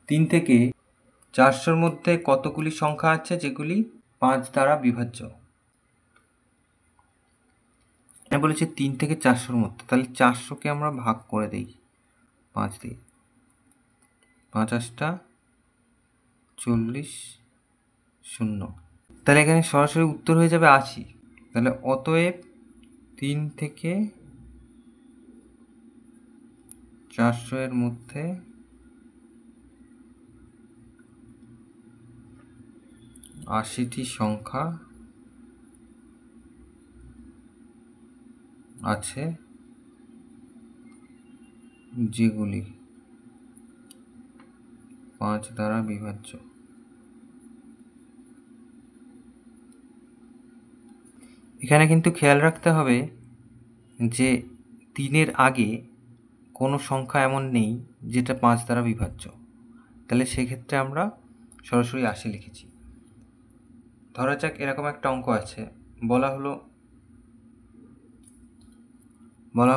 তিন থেকে 400-র মধ্যে কতগুলি সংখ্যা আছে যেগুলি 5 দ্বারা বিভাজ্য? বলেছে 3 থেকে 400-র মধ্যে, তাহলে 400-কে আমরা ভাগ করে দিই 5 দিয়ে। 5 8টা 40, 0। তাহলে এখানে সরাসরি উত্তর হয়ে যাবে 80। তাহলে অতএব 3 থেকে 400-এর মধ্যে 80টি সংখ্যা আছে যেগুলি 5 দ্বারা বিভাজ্য। এখানে কিন্তু খেয়াল রাখতে হবে যে 3-এর আগে কোনো সংখ্যা এমন নেই যেটা 5 দ্বারা বিভাজ্য। তাহলে সেক্ষেত্রে আমরা সরাসরি 80 লিখেছি। ধরা যাক এরকম একটা অঙ্ক আছে, বলা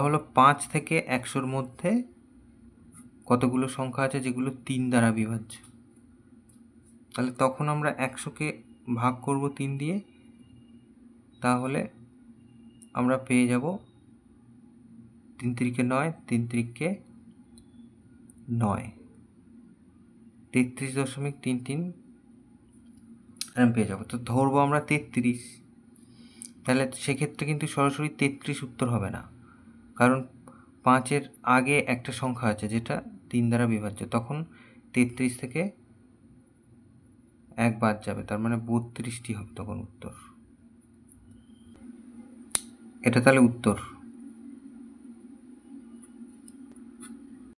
হলো 5 থেকে 100-র মধ্যে কতগুলো সংখ্যা আছে যেগুলো 3 দ্বারা বিভাজ্য। তাহলে তখন আমরা 100-কে ভাগ করব 3 দিয়ে, তাহলে আমরা পেয়ে যাব 3 3-কে 9, 3 3-কে 9, 33.33 এরকম পেয়ে যাব। তো ধরবো আমরা 33। তাহলে সেক্ষেত্রে কিন্তু সরাসরি 33 উত্তর হবে না, কারণ 5-এর আগে একটা সংখ্যা আছে যেটা 3 দ্বারা বিভাজ্য। তখন 33 থেকে 1 বাদ যাবে, তার মানে 32টি হবে তখন উত্তর। এটা তাহলে উত্তর।